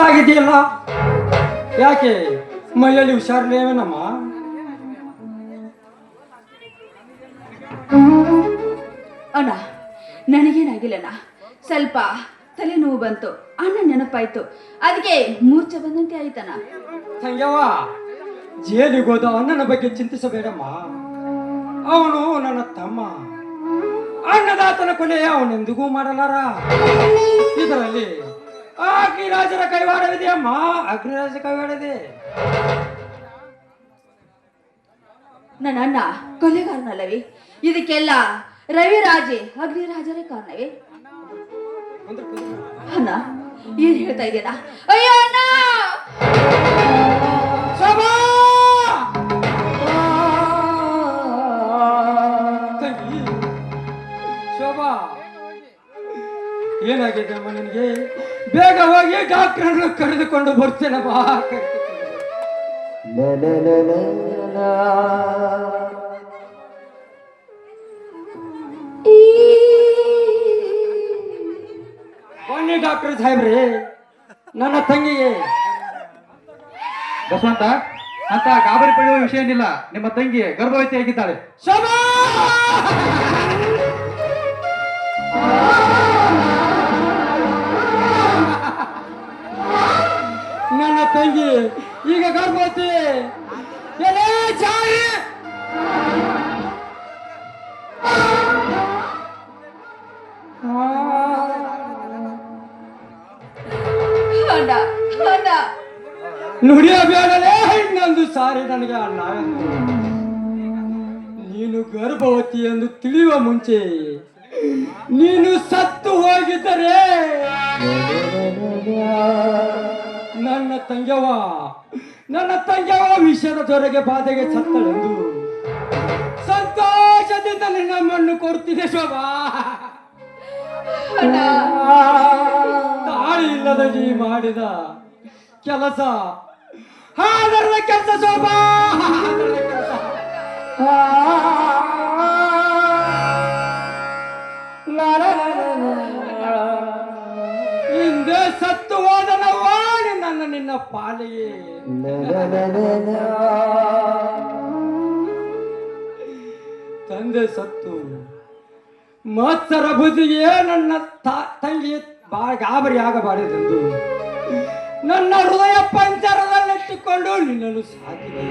ಸುಸ್ತಾಗಿದೆಯಲ್ಲ, ಯಾಕೆ ಮೈಯಲ್ಲಿ ಹುಷಾರಿಲ್ಲೇವೇನಮ್ಮ? ಅಣ್ಣ ನನಗೇನಾಗಿಲ್ಲಣ್ಣ, ಸ್ವಲ್ಪ ತಲೆನೋವು ಬಂತು, ಅಣ್ಣ ನೆನಪಾಯ್ತು, ಅದಕ್ಕೆ ಮೂರ್ಛೆ ಬಂದಂತೆ ಆಯ್ತಣ್ಣ. ತಂಗ್ಯವ್ವ, ಜೈಲಿಗೆ ಹೋದ ಅಣ್ಣನ ಬಗ್ಗೆ ಚಿಂತಿಸಬೇಡಮ್ಮ. ಅವನು ನನ್ನ ತಮ್ಮ. ಅನ್ನದಾತನ ಕೊಲೆ ಅವನೆಂದಿಗೂ ಮಾಡಲಾರ. ಇದರಲ್ಲಿ ಅಗ್ನಿರಾಜರ ಕೈವಾಡವಿದೆ ಅಮ್ಮ, ಅಗ್ನಿರಾಜ ಕೈವಾಡವಿದೆ. ನನ್ನ ಅಣ್ಣ ಕೊಲೆಗಾರನಲ್ಲವೇ? ಇದಕ್ಕೆಲ್ಲ ರವಿರಾಜೆ ಅಗ್ನಿರಾಜರೇ ಕಾರಣವೇ? ಅಣ್ಣ ಏನ್ ಹೇಳ್ತಾ ಇದ್ದೀರಾ? ಅಯ್ಯೋ ಅಣ್ಣ! ಶೋಭಾ, ಏನಾಗಿದೆ ಅಮ್ಮ ನಿನಗೆ? ಬೇಗ ಹೋಗಿ ಡಾಕ್ಟರ್ ಕರೆದುಕೊಂಡು ಬರ್ತೇನೆ ಬಾ. ಬನ್ನಿ ಡಾಕ್ಟರ್ ಸಾಹೇಬ್ರಿ, ನನ್ನ ತಂಗಿಗೆ. ಬಸವಂತ, ಅಂತ ಗಾಬರಿ ಪಡೆಯುವ ವಿಷಯ ಏನಿಲ್ಲ. ನಿಮ್ಮ ತಂಗಿ ಗರ್ಭವತಿ ಆಗಿದ್ದಾಳೆ. ಶೋಭಾ, ನನ್ನ ತಂಗಿ ಈಗ ಗರ್ಭವತಿ. ಎಲೆ ಚಾಯಿ, ಅಣ್ಣ ಅಣ್ಣ ನುಡಿಯಬೇಡಲೇ ಇನ್ನೊಂದು ಸಾರಿ ನನಗೆ ಅಣ್ಣ ಎಂದು. ನೀನು ಗರ್ಭವತಿ ಎಂದು ತಿಳಿಯುವ ಮುಂಚೆ ನೀನು ಸತ್ತು ಹೋಗಿದ್ದರೆ ನನ್ನ ತಂಗ್ಯವ ವಿಷಯದ ಜೊರೆಗೆ ಬಾಧೆಗೆ ಸತ್ತಳೆಂದು ಸಂತೋಷದಿಂದ ನಿನ್ನ ಮಣ್ಣು ಕೊಡ್ತಿದೆ ಶೋಭಾ. ತಾಳಿ ಇಲ್ಲದ ನೀ ಮಾಡಿದ ಕೆಲಸ ಹಾದರದ ಕೆಲಸ ಶೋಭಾ, ಹಾದರದ ಕೆಲಸ. ಹಿಂದೆ ಸತ್ತು ಹೋದನವ್ವ ನಿನ್ನ ಪಾಲಿಗೆ. ತಂದೆ ಸತ್ತು ಮತ್ಸರ ಬುದ್ಧಿಗೆ ನನ್ನ ತಂಗಿ ಗಾಬರಿ ಆಗಬಾರದೆಂದು ನನ್ನ ಹೃದಯ ಪಂಜರದಲ್ಲಿಟ್ಟುಕೊಂಡು ನಿನ್ನನ್ನು ಸಾಕಿದೆ.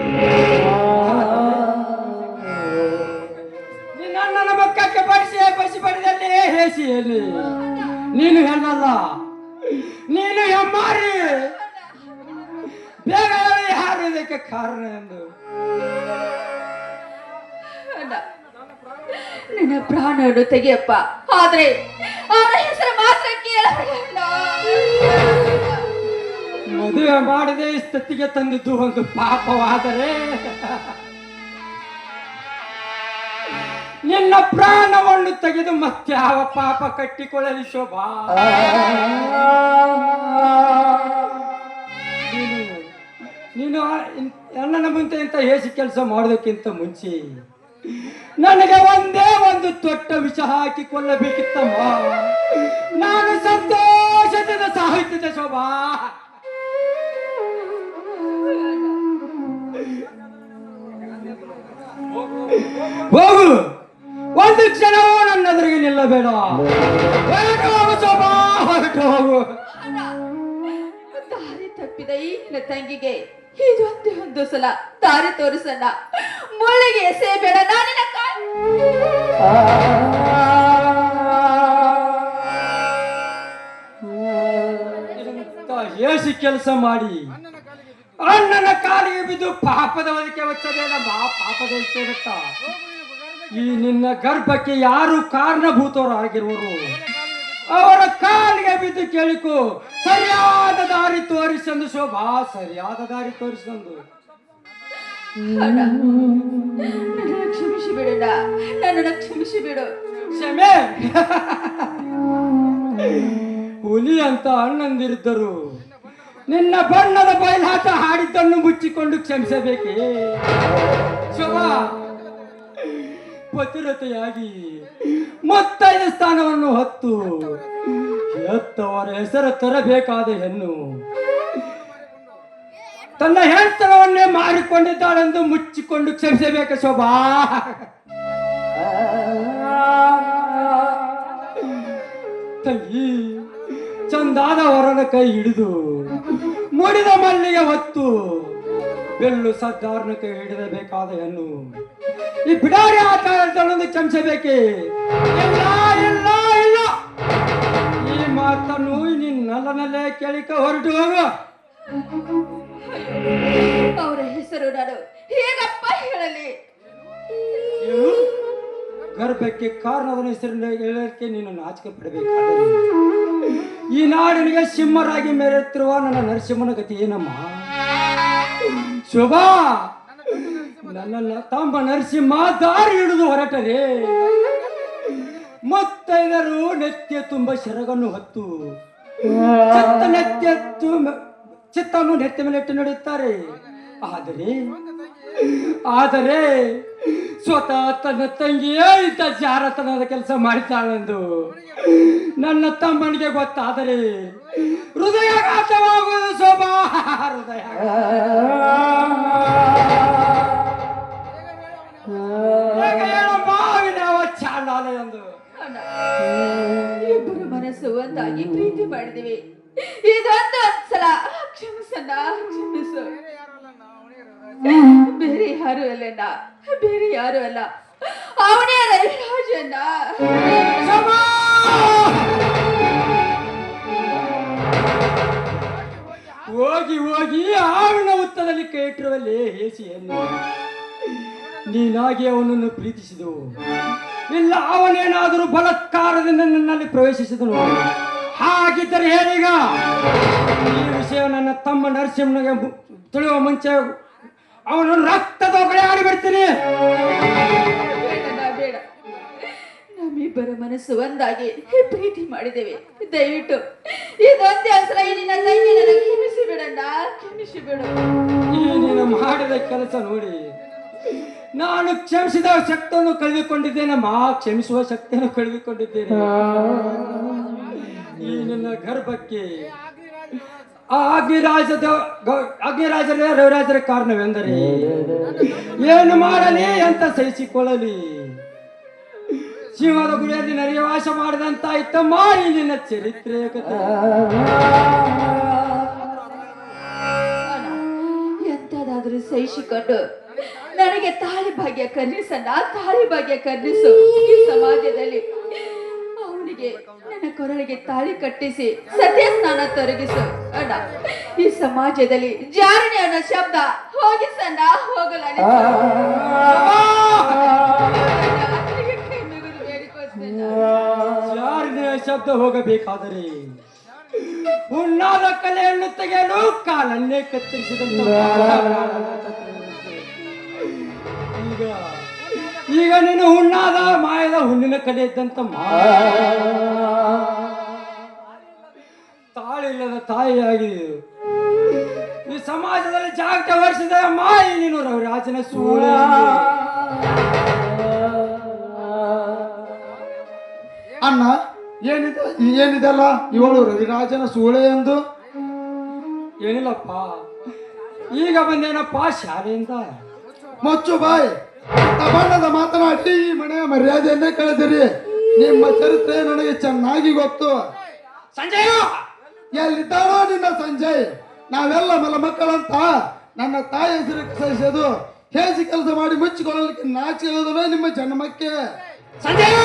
ನನ್ನ ಮಕ್ಕಕ್ಕೆ ಪಸಿ ಪಡೆದಲ್ಲಿ ಹೇಸಿಯಲ್ಲಿ ನೀನು ಹೆಣ್ಣಲ್ಲ, ನೀನು ಹೆಮ್ಮಾರಿ. ಬೇಗ ಯಾರು ಇದಕ್ಕೆ ಕಾರಣ ಎಂದು. ನನ್ನ ಪ್ರಾಣವನ್ನು ತೆಗೆಯಪ್ಪ, ಆದ್ರೆ ಅವರ ಹೆಸರು ಮಾತ್ರ ಕೇಳಬೇಡ. ಮದುವೆ ಮಾಡದೆ ಸ್ಥಿತಿಗೆ ತಂದಿದ್ದು ಒಂದು ಪಾಪವಾದರೆ ನಿನ್ನ ಪ್ರಾಣವನ್ನು ತೆಗೆದು ಮತ್ಯಾವ ಪಾಪ ಕಟ್ಟಿಕೊಳ್ಳಲಿ ಶೋಭಾ. ನೀನು ಅಣ್ಣನ ಮುಂದೆ ಅಂತ ಹೇಸಿ ಕೆಲಸ ಮಾಡೋದಕ್ಕಿಂತ ಮುಂಚೆ ನನಗೆ ಒಂದೇ ಒಂದು ದೊಡ್ಡ ವಿಷ ಹಾಕಿ ಕೊಲ್ಲಬೇಕಿತ್ತಮ್ಮ. ನಾನು ಸಂತೋಷದಿಂದ ಸಾಹಿತ್ಯದ ಶೋಭಾ. ಹೋಗು, ಒಂದು ಕ್ಷಣವೂ ನನ್ನೆದುರಿಗೆ ನಿಲ್ಲಬೇಡ. ಶೋಭಾ, ಹೊರಟು ಹೋಗು. ದಾರಿ ತಪ್ಪಿದ ಈ ನಿನ್ನ ತಂಗಿಗೆ ಇದೊಂದೇ ಒಂದು ಸಲ ದಾರಿ ತೋರಿಸಣ್ಣ. ಮುಳ್ಳಿಗೆ ಎಸೆಯಬೇಡ ನಾನಿನ ಹೇಸಿ ಕೆಲಸ ಮಾಡಿ ಅಣ್ಣನ ಕಾಲಿಗೆ ಬಿದ್ದು ಪಾಪದ ಒದಕೆ ಒಚ್ಚಬೇಡಮ್ಮ, ಪಾಪದ ಒದಕೆ ಬೆಟ್ಟ. ಈ ನಿನ್ನ ಗರ್ಭಕ್ಕೆ ಯಾರು ಕಾರಣಭೂತರಾಗಿರುವರು ಅವರ ಕಾಲಿಗೆ ಬಿದ್ದು ಕೇಳಿಕೋ, ಸರಿಯಾದ ದಾರಿ ತೋರಿಸಂದು ಶೋಭಾ, ಸರಿಯಾದ ದಾರಿ ತೋರಿಸಂದು. ಕ್ಷಮಿಸಿ ಬಿಡಣ್ಣ, ನನ್ನನ್ನು ಕ್ಷಮಿಸಿ ಬಿಡು. ಕ್ಷಮೆ ಹುಲಿ ಅಂತ ಅಣ್ಣಂದಿರಿದ್ದರು. ನಿನ್ನ ಬಣ್ಣದ ಬಯಲಾಟ ಹಾಡಿದ್ದನ್ನು ಮುಚ್ಚಿಕೊಂಡು ಕ್ಷಮಿಸಬೇಕೇ ಶೋಭಾ. ಪತಿರತೆಯಾಗಿ ಮುತ್ತೈದ ಸ್ಥಾನವನ್ನು ಹೊತ್ತು ಹೆತ್ತವರ ಹೆಸರು ತರಬೇಕಾದ ಹೆಣ್ಣು ತನ್ನ ಹೆಂಡತನವನ್ನೇ ಮಾರಿಕೊಂಡಿದ್ದಾಳೆಂದು ಮುಚ್ಚಿಕೊಂಡು ಕ್ಷಮಿಸಬೇಕು ಶೋಭಾ. ತಂಗಿ ಚಂದಾದ ಹೊರನ ಕೈ ಹಿಡಿದು ಮುಡಿದ ಮಲ್ಲಿಗೆ ಹೊತ್ತು ಬೆಳ್ಳು ಸರ್ದಾರನ ಕೈ ಹಿಡಿದಬೇಕಾದ ಹೆಣ್ಣು ಈ ಬಿಡಾರಿ ಆಚಾರದೊಂದು ಕ್ಷಮಿಸಬೇಕೆ? ಇಲ್ಲ ಇಲ್ಲ ಇಲ್ಲ, ಈ ಮಾತನ್ನು ನಿನ್ನಲ್ಲನಲ್ಲೇ ಕೇಳಿಕ ಹೊರಟು ಹೋಗು. ಅವರ ಹೆಸರು ನಾನು ಹೇಗಪ್ಪ ಹೇಳಲಿ? ಗರ್ಭಕ್ಕೆ ಕಾರಣದ ಹೆಸರನ್ನು ಹೇಳಕ್ಕೆ ನೀನು ನಾಚಿಕೆ ಪಡಬೇಕಾದರೆ ಈ ನಾಡಿನಿಗೆ ಸಿಂಹರಾಗಿ ಮೆರೆಯುತ್ತಿರುವ ನನ್ನ ನರಸಿಂಹನ ಗತಿ ಏನಮ್ಮ? ಶೋಭಾ, ನನ್ನ ತಮ್ಮ ನರಸಿಂಹ ದಾರಿ ಹಿಡಿದು ಹೊರಟರೆ ಮುತ್ತೈದರು ನೆತ್ಯ ತುಂಬ ಸೆರಗನ್ನು ಹೊತ್ತು ಚಿತ್ತನ್ನು ನೆತ್ತಿ ಮೇಲೆ ಇಟ್ಟು ನಡೆಯುತ್ತಾರೆ. ಆದರೆ ಸ್ವತಃ ತನ್ನ ತಂಗಿಯೇ ಇಂಥ ಜಾರತನದ ಕೆಲಸ ಮಾಡಿದ್ದಾಳೆಂದು ನನ್ನ ತಮ್ಮನಿಗೆ ಗೊತ್ತಾದರೆ ಹೃದಯಾಘಾತವಾಗುವುದು ಶೋಭಾ, ಹೃದಯ. ಚಾಂಡಾಲ ಎಂದು ಇಬ್ಬರು ಮನಸ್ಸು ಒಂದಾಗಿ ಪ್ರೀತಿ ಮಾಡಿದಿವಿ. ಇದೊಂದು ಸಲ ಕ್ಷಮಿಸಣ್ಣ, ಕ್ಷಮಿಸು. ಬೇರೆ ಯಾರು ಅಲ್ಲಣ್ಣ, ಬೇರೆ ಯಾರು ಅಲ್ಲ, ಅವನೇ ರವಿರಾಜಣ್ಣ. ಹೋಗಿ ಹೋಗಿ ಆವಿನ ಉತ್ತದಲ್ಲಿ ಕೈ ಇಟ್ಟಿರುವಲ್ಲಿ ಹೇಸಿಯನ್ನು ನೀನಾಗಿ ಅವನನ್ನು ಪ್ರೀತಿಸಿದವು, ಇಲ್ಲ ಅವನೇನಾದರೂ ಬಲಾತ್ಕಾರದಿಂದ ನನ್ನಲ್ಲಿ ಪ್ರವೇಶಿಸಿದನು. ಹಾಗಿದ್ದರೆ ಹೇಳೀಗ ಈ ವಿಷಯ ನನ್ನ ತಮ್ಮ ನರಸಿಂಹನಿಗೆ ತಿಳಿಯುವ ಮುಂಚೆ ಅವನನ್ನು ರಕ್ತದ ಒಳಗಡೆ ಆಡಿಬಿಡ್ತೀನಿ. ಬೇಡ, ನಮ್ಮಿಬ್ಬರ ಮನಸ್ಸು ಒಂದಾಗಿ ಪ್ರೀತಿ ಮಾಡಿದ್ದೇವೆ. ದಯವಿಟ್ಟು ಇದೊಂದೇ ಸಲ ನಿನ್ನ ತಂಗಿ ನನಗೆ ಕ್ಷಮಿಸಿ ಬಿಡಣ್ಣ, ಕ್ಷಮಿಸಿ ಬಿಡು. ಈ ನೀನು ಮಾಡಿದ ಕೆಲಸ ನೋಡಿ ನಾನು ಕ್ಷಮಿಸಿದ ಶಕ್ತಿಯನ್ನು ಕಳೆದುಕೊಂಡಿದ್ದೇನಮ್ಮ, ಕ್ಷಮಿಸುವ ಶಕ್ತಿಯನ್ನು ಕಳೆದುಕೊಂಡಿದ್ದೇನೆ. ಈ ನಿನ್ನ ಗರ್ಭಕ್ಕೆ ಅಗ್ನಿರಾಜರೇ ರವಿರಾಜರ ಕಾರಣವೆಂದರೆ ಏನು ಮಾಡಲಿ ಅಂತ ಸಹಿಸಿಕೊಳ್ಳಲಿ. ಸಿಂಹದ ಗುಡಿಯಲ್ಲಿ ನರಿಗೆ ವಾಸ ಮಾಡಿದಂತಾಯ್ತಮ್ಮ ಈ ನಿನ್ನ ಚರಿತ್ರೆ ಕಥೆ. ಎಂತದಾದ್ರೂ ಸಹಿಸಿಕೊಂಡು ನನಗೆ ತಾಳಿ ಭಾಗ್ಯ ಕರ್ಣಿಸಣ್ಣ, ತಾಳಿ ಭಾಗ್ಯ ಕರ್ಣಿಸು. ಈ ಸಮಾಜದಲ್ಲಿ ಅವನಿಗೆ ನನ್ನ ಕೊರಳಿಗೆ ತಾಳಿ ಕಟ್ಟಿಸಿ ಸತ್ಯ ಸ್ನಾನ ತೊರಗಿಸು ಅಣ್ಣ. ಈ ಸಮಾಜದಲ್ಲಿ ಜಾರಣೆ ಅನ್ನೋ ಶಬ್ದ ಹೋಗಿಸಣ್ಣ, ಹೋಗಲ್ಲ. ಜಾರನೆಯ ಶಬ್ದ ಹೋಗಬೇಕಾದರೆ ಹುಣ್ಣಾದ ಕಲೆಯನ್ನು ತೆಗೆಯಲು ಕಾಲನ್ನೇ ಕತ್ತರಿಸಿದಂತ ಈಗ ನೀನು ಹುಣ್ಣಾದ ಮಾಯದ ಹುಣ್ಣಿನ ಕಲೆ ಇದ್ದಂತ ತಾಳಿಲ್ಲದ ತಾಯಿಯಾಗಿದೆ. ಈ ಸಮಾಜದಲ್ಲಿ ಜಾಗೃತಿ ವರ್ಷದ ಮಾಯಿ ನೀನು ರವಿರಾಜನ ಸೂಳೆ. ಅಣ್ಣ ಏನಿದೆಲ್ಲ ಇವಳು ರವಿರಾಜನ ಸೂಳೆ ಎಂದು? ಏನಿಲ್ಲಪ್ಪ, ಈಗ ಬಂದೇನಪ್ಪ ಶಾಲೆಯಿಂದ. ಮೊಚ್ಚು ಬಾಯ್, ತಬಣ್ಣದ ಮಾತನಾಡಿ ಈ ಮನೆಯ ಮರ್ಯಾದೆಯನ್ನೇ ಕಳೆದಿರಿ. ನಿಮ್ಮ ಚರಿತ್ರೆ ನನಗೆ ಚೆನ್ನಾಗಿ ಗೊತ್ತು. ಸಂಜಯ್ ಎಲ್ಲಿದ್ದಾಳೋ ನಿನ್ನ ಸಂಜಯ್? ನಾವೆಲ್ಲ ಮಕ್ಕಳಂತ ನನ್ನ ತಾಯಿ ಹೆಸರು ಸಹಿಸೋದು ಹೇಸಿ ಕೆಲಸ ಮಾಡಿ ಮುಚ್ಚಿಕೊಳ್ಳಲಿಕ್ಕೆ ನಾಚಿಕೊಳ್ಳೋದು ನಿಮ್ಮ ಜನ್ಮಕ್ಕೆ. ಸಂಜಯ್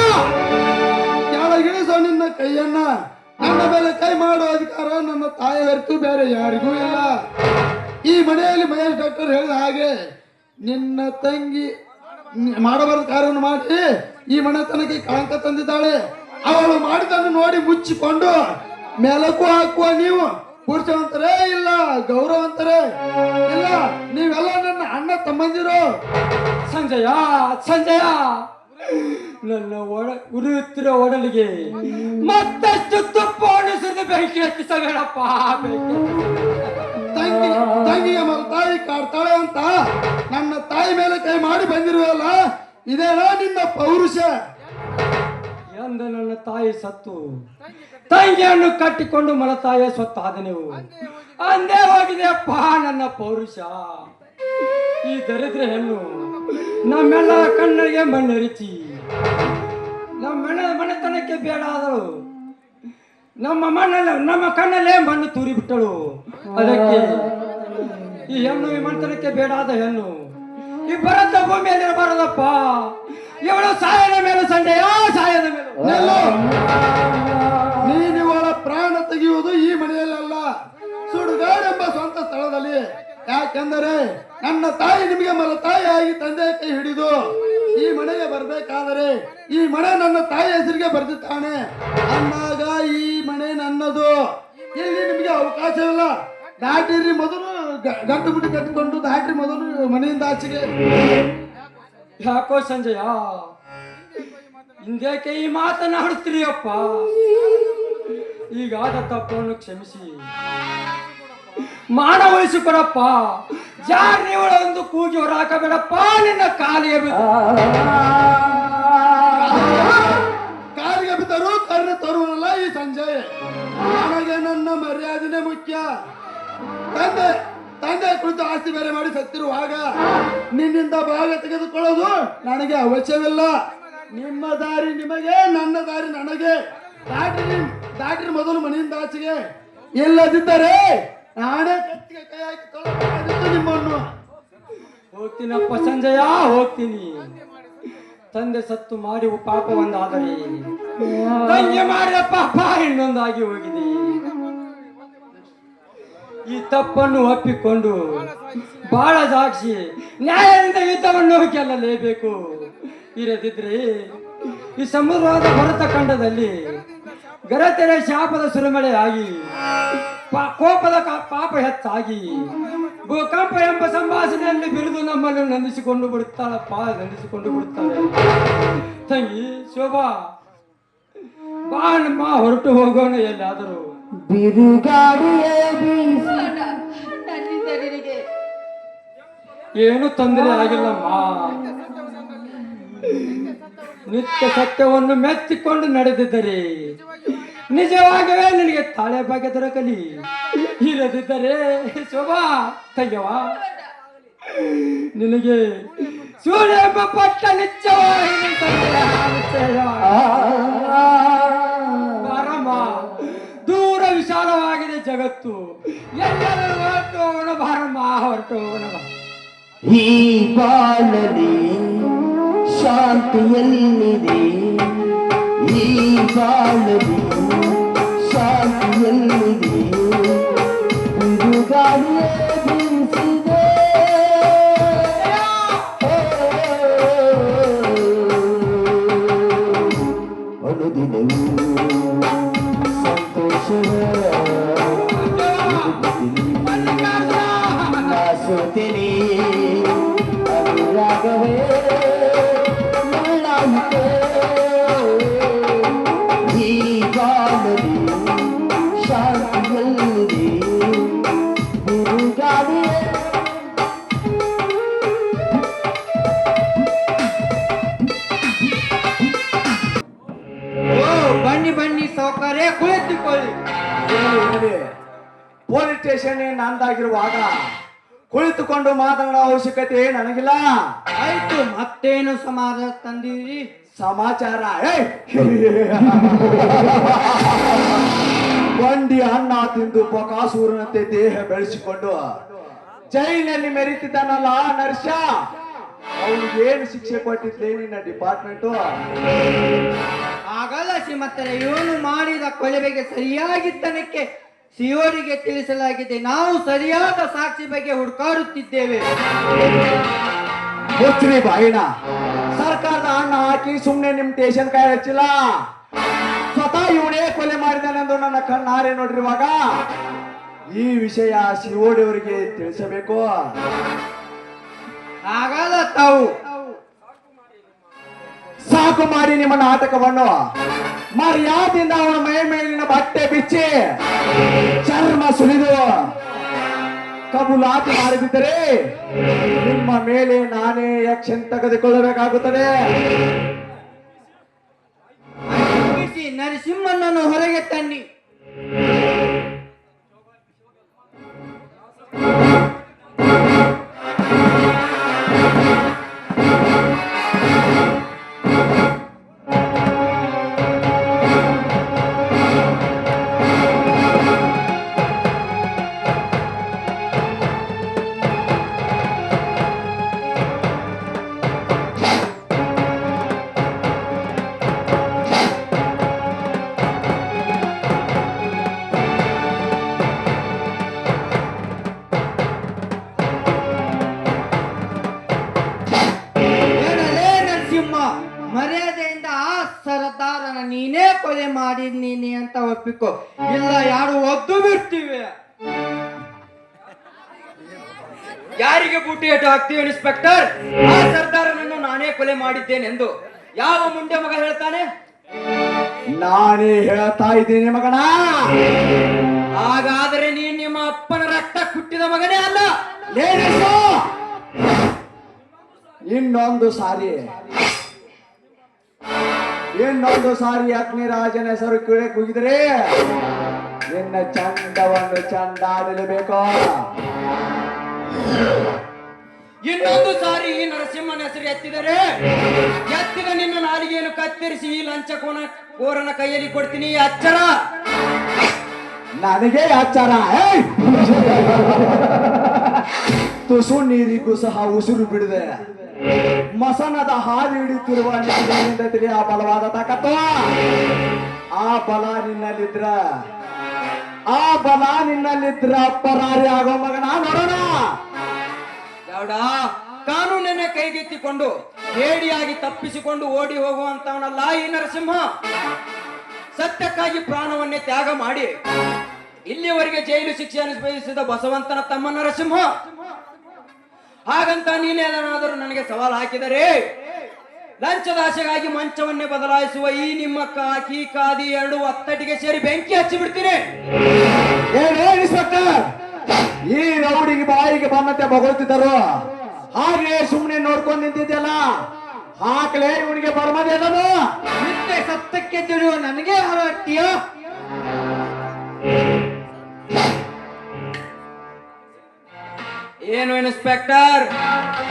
ಕೆಳಗಿಳಿಸೋ ನಿನ್ನ ಕೈಯನ್ನ. ನನ್ನ ಮೇಲೆ ಕೈ ಮಾಡೋ ಅಧಿಕಾರ ನನ್ನ ತಾಯಿ ಹೊರತು ಬೇರೆ ಯಾರಿಗೂ ಇಲ್ಲ. ಈ ಮನೆಯಲ್ಲಿ ಮಹೇಶ್ ಡಾಕ್ಟರ್ ಹೇಳಿದ ಹಾಗೆ ನಿನ್ನ ತಂಗಿ ಮಾಡಬಾರದ ಕಾರ್ಯವನ್ನು ಮಾಡಿ ಈ ಮನೆತನಕ್ಕೆ ಕಳಂಕ ತಂದಿದ್ದಾಳೆ. ಅವಳು ಮಾಡಿದ್ದನ್ನು ನೋಡಿ ಮುಚ್ಚಿಕೊಂಡು ಮೇಲಕ್ಕೂ ಹಾಕುವ ನೀವು ಪುರುಷವಂತರೇ ಇಲ್ಲ ಗೌರವಂತರೇ ಇಲ್ಲ, ನೀವೆಲ್ಲ ನನ್ನ ಅಣ್ಣ ತಮ್ಮಂದಿರು. ಸಂಜಯ ಸಂಜಯ, ನನ್ನ ಉರಿಯುತ್ತಿರೋ ಒಡಲಿಗೆ ಮತ್ತಷ್ಟು ತುಪ್ಪವನ್ನು ಸುರಿದು ಬೆಂಕಿ ಹಚ್ಚಿಸಬೇಡಪ್ಪ. ತಂಗಿಗೆ ತಾಯಿ ಕಾಡ್ತಾಳೆ ಅಂತ ನನ್ನ ತಾಯಿ ಮೇಲೆ ಕೈ ಮಾಡಿ ಬಂದಿರುವಲ್ಲ, ಇದೇನಾ ನಿನ್ನ ಪೌರುಷ? ಎಂದು ನನ್ನ ತಾಯಿ ಸತ್ತು ತಂಗಿಯನ್ನು ಕಟ್ಟಿಕೊಂಡು ಮಲತಾಯಿಯ ಸ್ವತ್ತಾದ ನೀವು ಅಂದೇ ಹೋಗಿದೆಯಪ್ಪ ನನ್ನ ಪೌರುಷ. ಈ ದರಿದ್ರ ಹೆಣ್ಣು ನಮ್ಮೆಲ್ಲ ಕಣ್ಣಿಗೆ ಮಣ್ಣೆರಿಚಿ ಮನೆತನಕ್ಕೆ ಬೇಡ ಆದಳು. ನಮ್ಮ ಕಣ್ಣಲ್ಲೇ ಮಣ್ಣು ತೂರಿ ಬಿಟ್ಟಳು. ಅದಕ್ಕೆ ಈ ಹೆಣ್ಣು ಈ ಮನೆತನಕ್ಕೆ ಬೇಡ ಆದ ಹೆಣ್ಣು ಈ ಬರದ ಭೂಮಿಯಲ್ಲಿ ಬರದಪ್ಪ. ಇವಳು ಸಾಯದ ಮೇಲೆ ಸಂಡೆಯ ಸಾಯದ ಮೇಲೆ ನೀನು ಇವಳ ಪ್ರಾಣ ತೆಗೆಯುವುದು ಈ ಮನೆಯಲ್ಲ, ಸುಡುಗಾಡೆಂಬ ಸ್ವಂತ ಸ್ಥಳದಲ್ಲಿ. ಯಾಕೆಂದರೆ ನನ್ನ ತಾಯಿ ನಿಮಗೆ ಮಲತಾಯಿಯಾಗಿ ತಂದೆ ಕೈ ಹಿಡಿದು ಈ ಮನೆಗೆ ಬರಬೇಕಾದರೆ ಈ ಮನೆ ನನ್ನ ತಾಯಿ ಹೆಸರಿಗೆ ಬರೆದಿದ್ದಾನೆ ಅಂದಾಗ ಈ ಮನೆ ನನ್ನದು. ಇಲ್ಲಿ ನಿಮಗೆ ಅವಕಾಶವಿಲ್ಲ. ದಾಟಿರಿ ಮೊದಲು, ಗಂಟು ಮುಟ್ಟಿ ಕಟ್ಟಿಕೊಂಡು ದಾಟ್ರಿ ಮೊದಲು ಮನೆಯಿಂದ ಆಚೆಗೆ. ಯಾಕೋ ಸಂಜಯ ಹಿಂದೇಕೆ ಈ ಮಾತನಾಡುತ್ತೀರಿಯಪ್ಪ? ಈಗಾದ ತಪ್ಪನ್ನು ಕ್ಷಮಿಸಿ ಮಾನ ಉಳಿಸಿಕೊಡಪ್ಪ. ಜಾರಿಯವಳೊಂದು ಕೂಗಿ ಹೊರಾಕಬೇಡಪ್ಪ. ನಿನ್ನ ಕಾಲಿಗೆ ಕಾಲಿಗೆ ಬಿದ್ದರೂ ಕರ್ಣ ತರುವಲ್ಲ ಈ ಸಂಜಯ್. ನನಗೆ ನನ್ನ ಮರ್ಯಾದೆನೇ ಮುಖ್ಯ. ತಂದೆ ಕುರಿತು ಆಸ್ತಿ ಬೇರೆ ಮಾಡಿ ಸತ್ತಿರುವಾಗ ನಿನ್ನಿಂದ ಭಾಗ ತೆಗೆದುಕೊಳ್ಳೋದು ನನಗೆ ಅವಶ್ಯವಿಲ್ಲ. ನಿಮ್ಮ ದಾರಿ ನಿಮಗೆ, ನನ್ನ ದಾರಿ ನನಗೆ. ದಾಟ್ರಿ ಮೊದಲು ಮನೆಯಿಂದ ಆಚೆಗೆ. ಇಲ್ಲದಿದ್ದರೆ ನಾನೇ ಕತ್ತಿಗೆ ಕೈ ಹಾಕಿ ತೊಳೆದಿತ್ತು ನಿಮ್ಮನ್ನು. ಹೋಗ್ತೀನಪ್ಪ ಸಂಜಯ, ಹೋಗ್ತೀನಿ. ತಂದೆ ಸತ್ತು ಮಾಡಿ ಪಾಪ ಒಂದಾದರೆ ತಂಗಿ ಮಾಡಿದ ಪಾಪ ಇನ್ನೊಂದಾಗಿ ಹೋಗಿದೆ. ಈ ತಪ್ಪನ್ನು ಒಪ್ಪಿಕೊಂಡು ಬಹಳ ಸಾಕ್ಷಿ ನ್ಯಾಯದಿಂದ ಯುದ್ಧವನ್ನು ಗೆಲ್ಲಲೇಬೇಕು. ಇರದಿದ್ರೆ ಈ ಸಮುದ್ರದ ಭರತ ಖಂಡದಲ್ಲಿ ಗರತೆರೆ ಶಾಪದ ಸುರಿಮಳೆಯಾಗಿ ಕೋಪದ ಪಾಪ ಹೆಚ್ಚಾಗಿ ಭೂಕಂಪ ಎಂಬ ಸಂಭಾಷಣೆಯಲ್ಲಿ ಬಿರುದು ನಮ್ಮನ್ನು ನಂದಿಸಿಕೊಂಡು ಬಿಡುತ್ತಾಳಪ್ಪ, ನಂದಿಸಿಕೊಂಡು ಬಿಡುತ್ತಾಳೆ. ತಂಗಿ ಶೋಭಾ, ಬಾ ನಮ್ಮ ಹೊರಟು ಹೋಗೋಣ ಎಲ್ಲಾದರೂ. ನನ್ನಿಂದ ನಿನಗೆ ಏನು ತೊಂದರೆ ಆಗಿಲ್ಲಮ್ಮ. ನಿತ್ಯ ಸತ್ಯವನ್ನು ಮೆಚ್ಚಿಕೊಂಡು ನಡೆದಿದ್ದರೆ ನಿಜವಾಗಿಯೇ ನಿನಗೆ ತಾಳೆ ಭಾಗ್ಯ ದೊರಕಲಿ. ಇರದಿದ್ದರೆ ಶೋಭಾ ತಂಗವ ನಿನಗೆ ಸೂರ್ಯ ಎಂಬ ಪಟ್ಟ ನಿತ್ಯವಾಗಿ ಬಾರಮ್ಮ. ದೂರ ವಿಶಾಲವಾಗಿದೆ ಜಗತ್ತು. ಎಲ್ಲರೂ ಹೊರಟು ಹೋಗೋಣ ಬಾರಮ್ಮ, ಹೊರಟು ಹೋಗೋಣ. ಈ ಬಾಳಲಿ ಶಾಂತಿಯಲ್ಲಿದೆ, ಈ ಬಾಳಲಿ ಶಾಂತಿಯಲ್ಲಿದೆ, ಬಿರುಗಾಳಿಯೇ ಬೀಸಿದೆ. ಅನುದಿನವೂ ಸಂತೋಷವ ಸೋತಿನಿ ಅನುರಾಗವೇ ಮುಳ್ಳಾಯಿತೆ. ಈ ಬಾಳಲಿ ಶಾಂತಿಯಲ್ಲಿದೆ, ಬಿರುಗಾಳಿಯೇ. ಬನ್ನಿ ಬನ್ನಿ ಸೌಕರ್ಯ ಕುಳಿತುಕೊಳ್ಳಿ. ಪೊಲೀಸ್ ಸ್ಟೇಷನ್ ನಂದಾಗಿರುವಾಗ ಕುಳಿತುಕೊಂಡು ಮಾತನಾಡೋ ಅವಶ್ಯಕತೆ ನನಗಿಲ್ಲ. ಆಯ್ತು, ಮತ್ತೇನು ಸಮಾಚಾರ ತಂದಿರಿ? ಸಮಾಚಾರ ಬಂಡಿ ಅನ್ನ ತಿಂದು ಬಕಾಸೂರನಂತೆ ದೇಹ ಬೆಳೆಸಿಕೊಂಡು ಜೈಲಿನಲ್ಲಿ ಮೆರೀತಿದ್ದಾನಲ್ಲ ನರ್ಷ, ಅವನಿಗೆ ಏನು ಶಿಕ್ಷೆ ಕೊಟ್ಟಿದ್ದೆ ನಿನ್ನ ಡಿಪಾರ್ಟ್ಮೆಂಟು? ಆಗಲ್ಲ ಶ್ರೀಮಂತರ, ಇವನು ಮಾಡಿದ ಕೊಲೆ ಬಗ್ಗೆ ಸರಿಯಾಗಿ ತನಕ್ಕೆ ಸಿಒಡಿಗೆ ತಿಳಿಸಲಾಗಿದೆ. ನಾವು ಸರಿಯಾದ ಸಾಕ್ಷಿ ಬಗ್ಗೆ ಹುಡುಕಾಡುತ್ತಿದ್ದೇವೆ. ಮುಚ್ಚ್ರಿ ಬಾಯಿನ. ಸರ್ಕಾರದ ಹಣ ಹಾಕಿ ಸುಮ್ನೆ ನಿಮ್ ಸ್ಟೇಷನ್ ಕೈ ಹಚ್ಚಿಲ್ಲ. ಸ್ವತಃ ಇವನೇ ಕೊಲೆ ಮಾಡಿದಾನೆಂದು ನನ್ನ ಕಣ್ಣಾರೆ ನೋಡಿರುವಾಗ ಈ ವಿಷಯ ಸಿಒಡಿ ಅವರಿಗೆ ತಿಳಿಸಬೇಕು. ಆಗಲ್ಲ ತಾವು. ಸಾಕು ಮಾಡಿ ನಿಮ್ಮ ನಾಟಕವನ್ನು. ಮರ್ಯಾದೆಯಿಂದ ಅವನ ಮೈ ಮೇಲಿನ ಬಟ್ಟೆ ಬಿಚ್ಚಿ ಚರ್ಮ ಸುಲಿದು ಕಬೂಲಾತಿ ಮಾಡಿದ್ದರೆ ನಿಮ್ಮ ಮೇಲೆ ನಾನೇ ಆಕ್ಷನ್ ತೆಗೆದುಕೊಳ್ಳಬೇಕಾಗುತ್ತದೆ. ನರಸಿಂಹನನ್ನು ಹೊರಗೆ ತನ್ನಿ. ಏನಲೇ ನರಸಿಂಹ, ಮರ್ಯಾದೆಯಿಂದ ಆ ಸರದಾರನ ನೀನೇ ಕೊಲೆ ಮಾಡಿದೀನಿ ಅಂತ ಒಪ್ಪಿಕೋ, ಇಲ್ಲ ಯಾರು ಒದ್ದು ಬಿಡ್ತೀವಿ. ಯಾರಿಗೆ ಬೂಟಿ ಏಟು ಹಾಕ್ತೀವಿ ಇನ್ಸ್ಪೆಕ್ಟರ್? ಆ ಸರ್ದಾರನನ್ನು ನಾನೇ ಕೊಲೆ ಮಾಡಿದ್ದೇನೆಂದು ಯಾವ ಮುಂಡೆ ಮಗ ಹೇಳ್ತಾನೆ? ನಾನೇ ಹೇಳ್ತಾ ಇದ್ದೀನಿ ಮಗನ. ಹಾಗಾದರೆ ನೀನ್ ನಿಮ್ಮ ಅಪ್ಪನ ರಕ್ತ ಕುಟ್ಟಿದ ಮಗನೇ ಅಲ್ಲ. ಏನಿಸು? ಇನ್ನೊಂದು ಸಾರಿ ಅಗ್ನಿರಾಜನ ಹೆಸರು ಕೇಳಿ ಕೂಗಿದ್ರೆ ನಿನ್ನ ಚಂಡವನ್ನು ಚಂಡಾಡಲೇಬೇಕು. ಇನ್ನೊಂದು ಸಾರಿ ಈ ನರಸಿಂಹನ ಹೆಸರು ಎತ್ತಿದ ನಿನ್ನ ನಾಲಿಗೆಯನ್ನು ಕತ್ತರಿಸಿ ಈ ಲಂಚ ಕೋರನ ಕೈಯಲ್ಲಿ ಕೊಡ್ತೀನಿ. ಅಚ್ಚರ ನನಗೆ ಆಚಾರ. ತುಸು ನೀರಿಗೂ ಸಹ ಉಸಿರು ಬಿಡದೆ ಮಸನದ ಹಾಲು ಹಿಡಿಯುತ್ತಿರುವ ನಿನ್ನಿಂದ ಆ ಬಲವಾದ ತಾಕತ್ತು. ಆ ಬಲ ನಿನ್ನಲ್ಲಿದ್ರ ಪರಾರಿ ಆಗೋ ಮಗನ ನೋಡೋಣ. ಗೌಡ, ಕಾನೂನನ್ನೇ ಕೈಗೆತ್ತಿಕೊಂಡು ಹೇಡಿಯಾಗಿ ತಪ್ಪಿಸಿಕೊಂಡು ಓಡಿ ಹೋಗುವಂತವನಲ್ಲ ಈ ನರಸಿಂಹ. ಸತ್ಯಕ್ಕಾಗಿ ಪ್ರಾಣವನ್ನೇ ತ್ಯಾಗ ಮಾಡಿ ಇಲ್ಲಿವರೆಗೆ ಜೈಲು ಶಿಕ್ಷೆ ಅನುಭವಿಸಿದ ಬಸವಂತನ ತಮ್ಮ ನರಸಿಂಹ. ಹಾಗಂತ ನೀನೇನಾದರೂ ನನಗೆ ಸವಾಲು ಹಾಕಿದರೆ ಲಂಚದ ಆಸೆಗಾಗಿ ಮಂಚವನ್ನೇ ಬದಲಾಯಿಸುವ ಈ ನಿಮ್ಮ ಕಾಕಿ ಕಾದಿ ಎರಡು ಒತ್ತಟಿಗೆ ಸೇರಿ ಬೆಂಕಿ ಹಚ್ಚಿ ಬಿಡ್ತೀನಿ. ಇನ್ಸ್ಪೆಕ್ಟರ್, ಈ ರೌಡಿಗೆ ಬಾಯಿಗೆ ಬಂದಂತೆ ಬಗೊಳ್ತಿದ್ದರು, ಹಾಗೆ ಸುಮ್ಮನೆ ನೋಡ್ಕೊಂಡು ನಿಂತಿದ್ದೆಲ್ಲ. ಹಾಕ್ಲೇ ಇವನಿಗೆ ಬರ್ಮದೇನದು? ನಿತ್ಯ ಸತ್ತಕ್ಕೆ ತಿಳಿಯುವ ನನಗೆ ಹೊರಟಿಯ? ಏನು ಇನ್ಸ್ಪೆಕ್ಟರ್,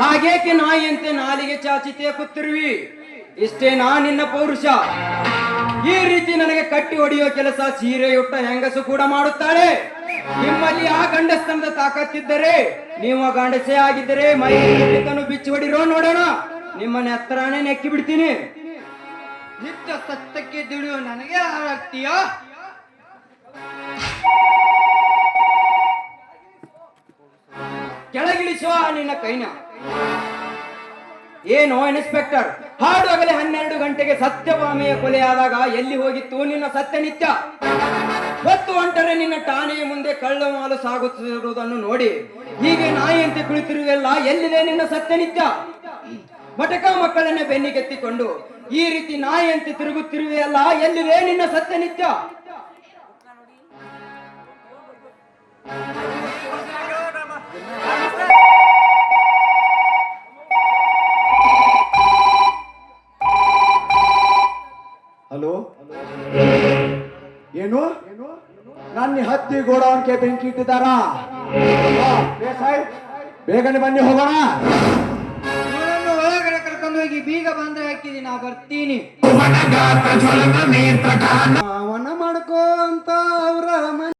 ಹಾಗೇಕೆ ನಾಯಿಯಂತೆ ನಾಲಿಗೆ ಚಾಚಿತೆ ಕೂತಿರುವಿ? ಇಷ್ಟೇ ನಿನ್ನ ಪೌರುಷ? ಈ ರೀತಿ ನನಗೆ ಕಟ್ಟಿ ಹೊಡೆಯೋ ಕೆಲಸ ಸೀರೆಯುಟ್ಟ ಹೆಂಗಸು ಕೂಡ ಮಾಡುತ್ತಾಳೆ. ನಿಮ್ಮಲ್ಲಿ ಆ ಗಂಡಸ್ತನದ ತಾಕತ್ತಿದ್ದರೆ, ನೀವು ಗಂಡಸೇ ಆಗಿದ್ದರೆ ಮೈ ಬಿಚ್ಚಿ ಹೊಡಿರೋ ನೋಡೋಣ. ನಿಮ್ಮನ್ನ ಎತ್ತರಾನೇ ನೆಕ್ಕಿ ಬಿಡ್ತೀನಿ. ನಿತ್ಯ ಸತ್ತಕ್ಕೆ ದುಡಿಯುವ ನನಗೆ ಹೊರಟಿಯ? ಕೆಳಗಿಳಿಸುವ ನಿನ್ನ ಕೈನ. ಏನು ಇನ್ಸ್ಪೆಕ್ಟರ್, ಹಾಡುವಾಗಲೇ 12 ಗಂಟೆಗೆ ಸತ್ಯಭಾಮೆಯ ಕೊಲೆಯಾದಾಗ ಎಲ್ಲಿ ಹೋಗಿತ್ತು ನಿನ್ನ ಸತ್ಯನಿತ್ಯ? ಹೊತ್ತು ಹೊಂಟರೆ ನಿನ್ನ ಠಾಣೆಯ ಮುಂದೆ ಕಳ್ಳ ಮಾಲು ಸಾಗುತ್ತಿರುವುದನ್ನು ನೋಡಿ ಹೀಗೆ ನಾಯಿಯಂತೆ ಕುಳಿತಿರುವೆಲ್ಲ, ಎಲ್ಲಿದೆ ನಿನ್ನ ಸತ್ಯನಿತ್ಯ? ಮಟಕ ಮಕ್ಕಳನ್ನೇ ಬೆನ್ನಿಗೆತ್ತಿಕೊಂಡು ಈ ರೀತಿ ನಾಯಿಯಂತೆ ತಿರುಗುತ್ತಿರುವೆಯಲ್ಲ, ಎಲ್ಲಿದೆ ನಿನ್ನ ಸತ್ಯನಿತ್ಯ? ಹಲೋ, ಏನು ನನ್ನ ಹತ್ತಿ ಗೋಡೌನ್ಗೆ ಬೆಂಕಿ ಇಟ್ಟಿದ್ದಾರಾ? ಬೇಗನೆ ಬನ್ನಿ, ಹೋಗೋಣ. ಇವರನ್ನು ಒಳಗಡೆ ಕರ್ಕೊಂಡು ಹೋಗಿ ಬೀಗ ಬಂದ ಹಾಕಿದಿ, ನಾ ಬರ್ತೀನಿ. ಅವನ ಮಾಡ್ಕೋ ಅಂತ ಅವ್ರ